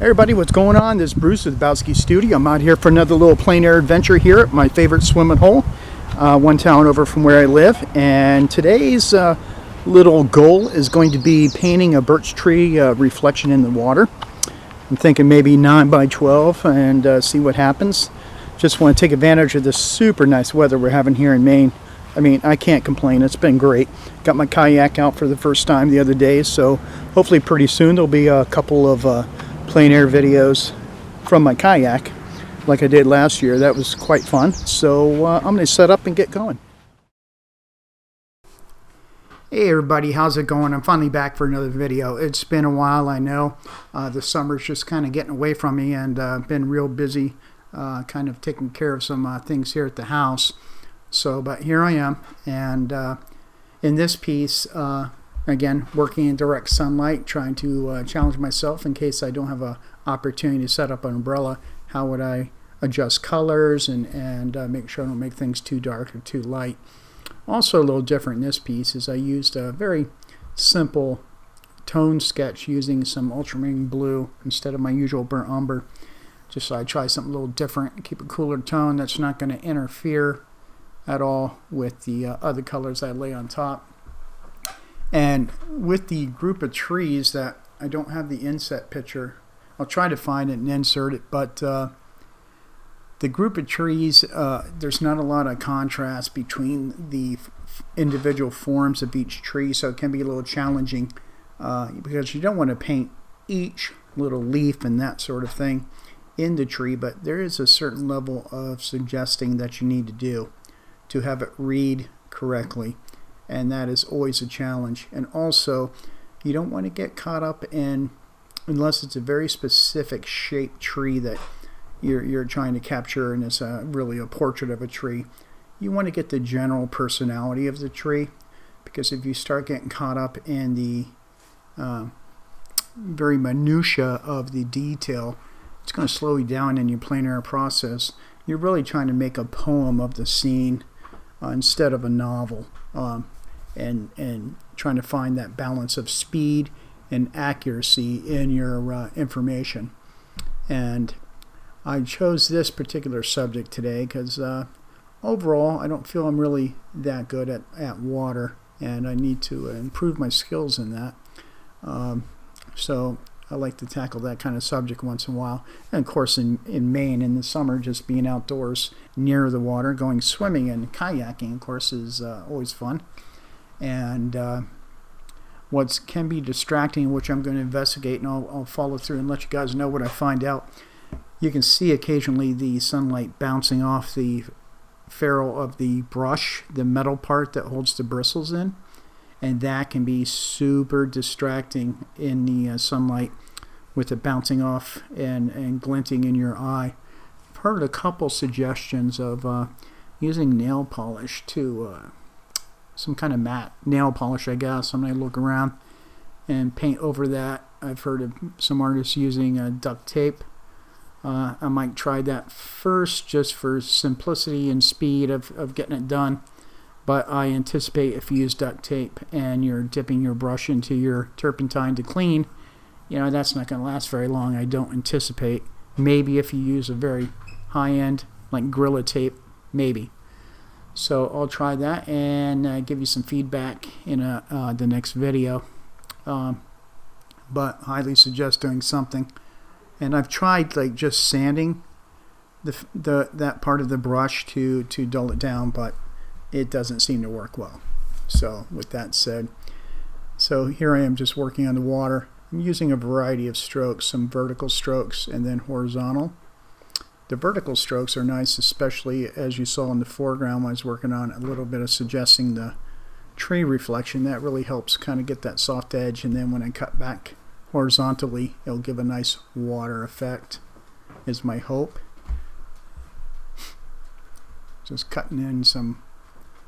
Hey everybody, what's going on? This is Bruce with Habowskistudio. I'm out here for another little plein air adventure here at my favorite swimming hole, one town over from where I live. And today's little goal is going to be painting a birch tree reflection in the water. I'm thinking maybe 9 by 12 and see what happens. Just want to take advantage of this super nice weather we're having here in Maine. I mean, I can't complain. It's been great. Got my kayak out for the first time the other day, so hopefully pretty soon there'll be a couple of plein air videos from my kayak like I did last year. That was quite fun. So I'm going to set up and get going. Hey everybody, how's it going? I'm finally back for another video. It's been a while, I know. The summer's just kind of getting away from me, and been real busy kind of taking care of some things here at the house. So, but here I am, and in this piece, again, working in direct sunlight, trying to challenge myself in case I don't have an opportunity to set up an umbrella. How would I adjust colors and make sure I don't make things too dark or too light? Also a little different in this piece is I used a very simple tone sketch using some ultramarine blue instead of my usual burnt umber. Just so I try something a little different, keep a cooler tone that's not going to interfere at all with the other colors I lay on top. And with the group of trees that I don't have the inset picture, I'll try to find it and insert it, but the group of trees, there's not a lot of contrast between the individual forms of each tree, so it can be a little challenging because you don't want to paint each little leaf and that sort of thing in the tree, but there is a certain level of suggesting that you need to do to have it read correctly, and that is always a challenge. And also, you don't want to get caught up in, unless it's a very specific shaped tree that you're trying to capture and it's really a portrait of a tree, you want to get the general personality of the tree, because if you start getting caught up in the very minutia of the detail, it's going to slow you down in your plein air process. You're really trying to make a poem of the scene instead of a novel, and trying to find that balance of speed and accuracy in your information. And I chose this particular subject today because overall I don't feel I'm really that good at water, and I need to improve my skills in that. So I like to tackle that kind of subject once in a while. And of course in Maine in the summer, just being outdoors near the water, going swimming and kayaking, of course, is always fun. And what can be distracting, which I'm going to investigate, and I'll follow through and let you guys know what I find out. You can see occasionally the sunlight bouncing off the ferrule of the brush, the metal part that holds the bristles in. And that can be super distracting in the sunlight with it bouncing off and glinting in your eye. I've heard a couple suggestions of using nail polish to, some kind of matte nail polish, I guess. I'm going to look around and paint over that. I've heard of some artists using duct tape. I might try that first just for simplicity and speed of getting it done. But I anticipate if you use duct tape and you're dipping your brush into your turpentine to clean, you know, that's not going to last very long. I don't anticipate. Maybe if you use a very high-end, like Gorilla tape, maybe. So I'll try that and give you some feedback in the next video. But highly suggest doing something. And I've tried like just sanding that part of the brush to dull it down, but it doesn't seem to work well. So with that said, so here I am just working on the water. I'm using a variety of strokes, some vertical strokes and then horizontal. The vertical strokes are nice, especially as you saw in the foreground when I was working on a little bit of suggesting the tree reflection. That really helps kind of get that soft edge, and then when I cut back horizontally, it'll give a nice water effect, is my hope. Just cutting in some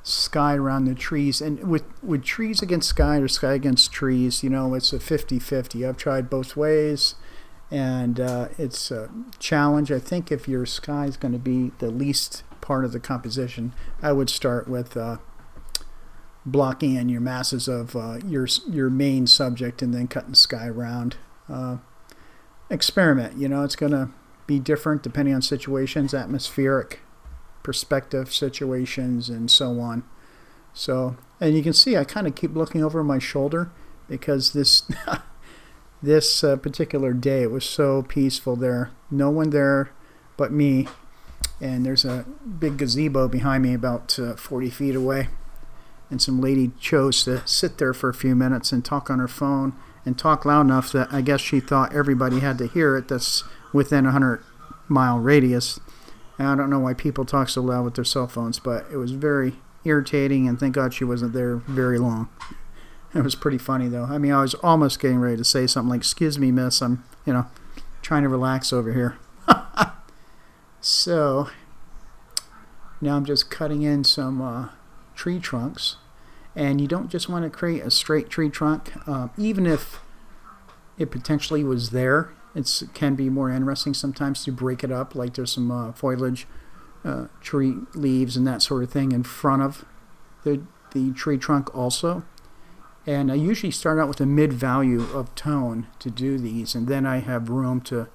sky around the trees, and with trees against sky or sky against trees, you know, it's a 50-50. I've tried both ways, and it's a challenge. I think if your sky is going to be the least part of the composition, I would start with blocking in your masses of your main subject and then cutting the sky around. experiment. You know, it's going to be different depending on situations, atmospheric, perspective situations, and so on. So, and you can see I kind of keep looking over my shoulder because this this particular day it was so peaceful there. No one there but me, and there's a big gazebo behind me about 40 feet away. And some lady chose to sit there for a few minutes and talk on her phone and talk loud enough that I guess she thought everybody had to hear it that's within a 100-mile radius. And I don't know why people talk so loud with their cell phones, but it was very irritating, and thank God she wasn't there very long. It was pretty funny though. I mean, I was almost getting ready to say something like, "Excuse me, miss, I'm, trying to relax over here." So now I'm just cutting in some tree trunks, and you don't just want to create a straight tree trunk. Even if it potentially was there, it can be more interesting sometimes to break it up, like there's some foliage, tree leaves and that sort of thing in front of the tree trunk also. And I usually start out with a mid value of tone to do these, and then I have room to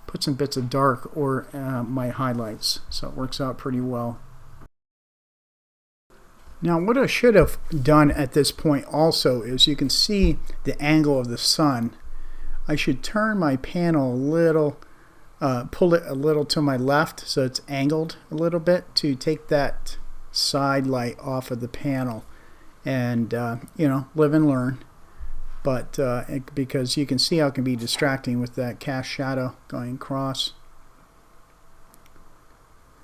put some bits of dark or my highlights, so it works out pretty well. Now what I should have done at this point also is, you can see the angle of the sun. I should turn my panel a little, pull it a little to my left so it's angled a little bit to take that side light off of the panel, and live and learn. But because you can see how it can be distracting with that cast shadow going across.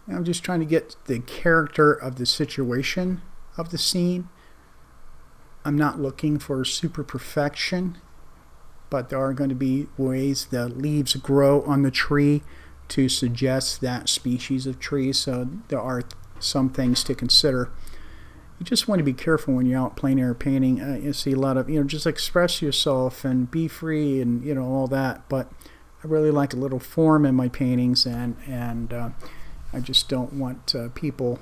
Now I'm just trying to get the character of the situation of the scene. I'm not looking for super perfection, but there are going to be ways the leaves grow on the tree to suggest that species of tree, so there are some things to consider. You just want to be careful when you're out plein air painting. You see a lot of, just express yourself and be free and, all that, but I really like a little form in my paintings, and I just don't want people,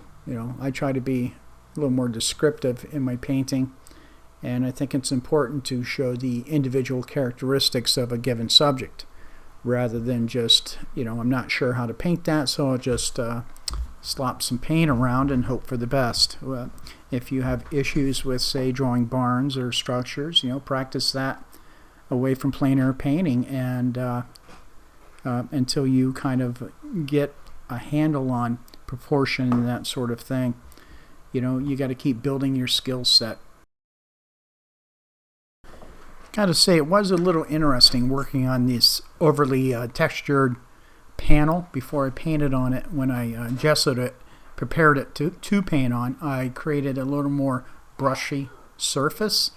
I try to be a little more descriptive in my painting, and I think it's important to show the individual characteristics of a given subject rather than just, I'm not sure how to paint that, so I'll just slop some paint around and hope for the best. If you have issues with, say, drawing barns or structures, practice that away from plein air painting, and until you kind of get a handle on proportion and that sort of thing. You got to keep building your skill set. Got to say, it was a little interesting working on this overly textured panel before I painted on it. When I gessoed it, prepared it to paint on, I created a little more brushy surface,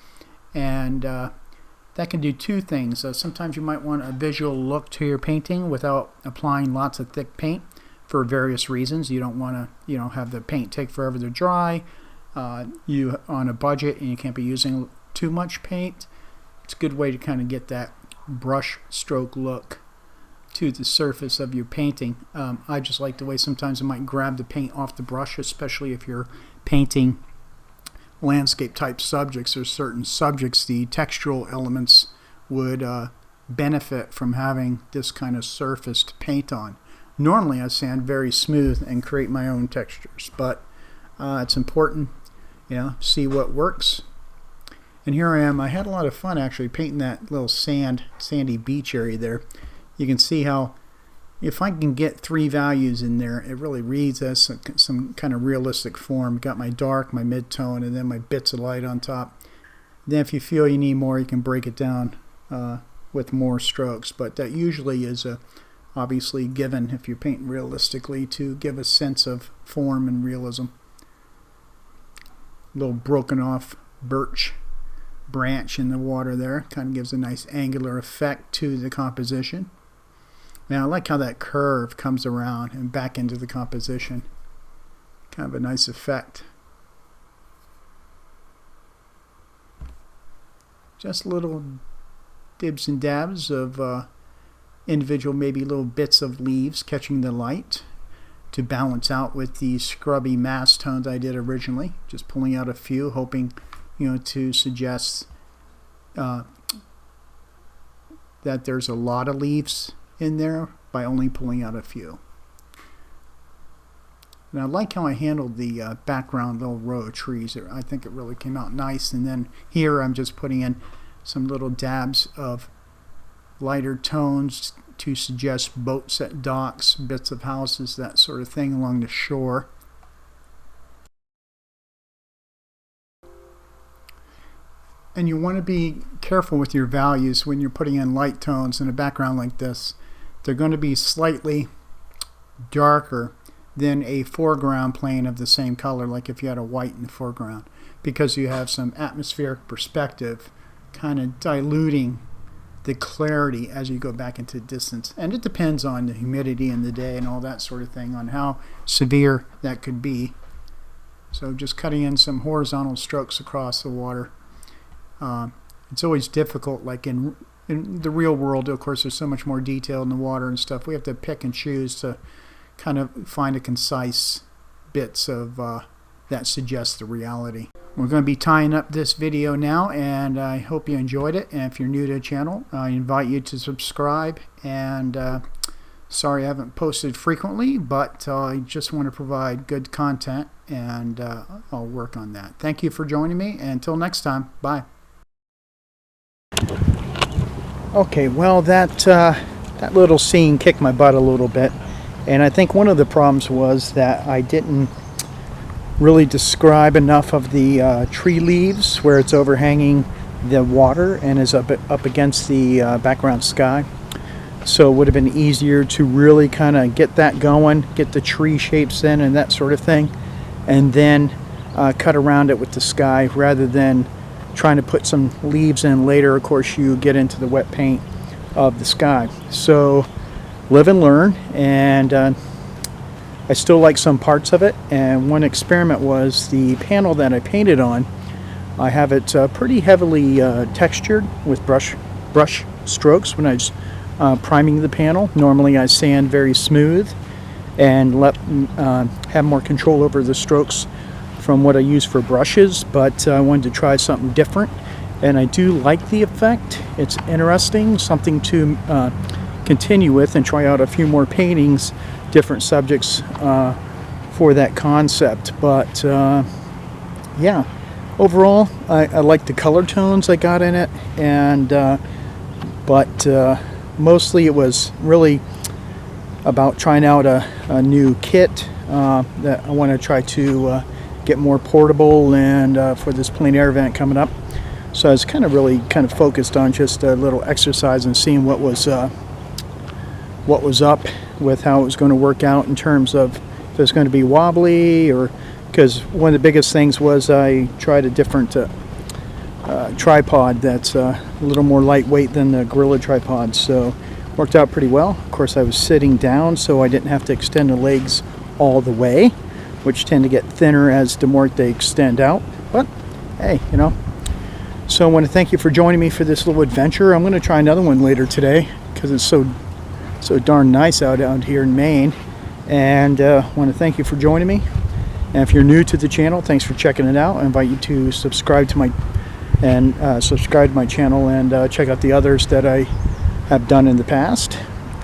and that can do two things. Sometimes you might want a visual look to your painting without applying lots of thick paint for various reasons. You don't want to have the paint take forever to dry. You on a budget and you can't be using too much paint. It's a good way to kind of get that brush stroke look to the surface of your painting. I just like the way sometimes I might grab the paint off the brush, especially if you're painting landscape type subjects or certain subjects. The textural elements would benefit from having this kind of surface to paint on. Normally I sand very smooth and create my own textures, but it's important, see what works. And here I am. I had a lot of fun actually painting that little sandy beach area there. You can see how if I can get three values in there, it really reads as some kind of realistic form. Got my dark, my mid-tone, and then my bits of light on top. Then if you feel you need more, you can break it down with more strokes. But that usually is obviously given if you're painting realistically to give a sense of form and realism. A little broken off birch branch in the water there kind of gives a nice angular effect to the composition. Now I like how that curve comes around and back into the composition. Kind of a nice effect. Just little dibs and dabs of individual, maybe little bits of leaves catching the light to balance out with the scrubby mass tones I did originally. Just pulling out a few, hoping to suggest that there's a lot of leaves in there by only pulling out a few. And I like how I handled the background little row of trees. I think it really came out nice. And then here I'm just putting in some little dabs of lighter tones to suggest boats at docks, bits of houses, that sort of thing along the shore. And you want to be careful with your values when you're putting in light tones in a background like this. They're going to be slightly darker than a foreground plane of the same color, like if you had a white in the foreground, because you have some atmospheric perspective kind of diluting the clarity as you go back into the distance. And it depends on the humidity in the day and all that sort of thing, on how severe that could be. So just cutting in some horizontal strokes across the water. It's always difficult, like in the real world, of course, there's so much more detail in the water and stuff. We have to pick and choose to kind of find a concise bits of that suggests the reality. We're going to be tying up this video now, and I hope you enjoyed it. And if you're new to the channel, I invite you to subscribe. And sorry I haven't posted frequently, but I just want to provide good content, and I'll work on that. Thank you for joining me, and until next time, bye. Okay, well, that little scene kicked my butt a little bit, and I think one of the problems was that I didn't really describe enough of the tree leaves where it's overhanging the water and is up against the background sky. So it would have been easier to really kind of get that going, get the tree shapes in and that sort of thing, and then cut around it with the sky rather than trying to put some leaves in later. Of course, you get into the wet paint of the sky. So live and learn, and I still like some parts of it. And one experiment was the panel that I painted on. I have it pretty heavily textured with brush strokes when I was priming the panel. Normally I sand very smooth and have more control over the strokes from what I use for brushes, but I wanted to try something different, and I do like the effect. It's interesting, something to continue with and try out a few more paintings, different subjects for that concept. But yeah, overall I like the color tones I got in it, and but mostly it was really about trying out a new kit that I want to try to get more portable, and for this plein air event coming up. So I was really focused on just a little exercise and seeing what was up with how it was going to work out in terms of if it's going to be wobbly, or because one of the biggest things was I tried a different tripod that's a little more lightweight than the Gorilla tripod, so worked out pretty well. Of course, I was sitting down, so I didn't have to extend the legs all the way, which tend to get thinner as the more they extend out. But hey, you know. So I want to thank you for joining me for this little adventure. I'm going to try another one later today because it's so darn nice out here in Maine. And I want to thank you for joining me. And if you're new to the channel, thanks for checking it out. I invite you to subscribe to my channel and check out the others that I have done in the past.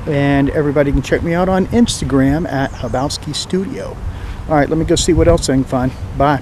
And everybody can check me out on Instagram at habowskistudio. All right, let me go see what else I can find. Bye.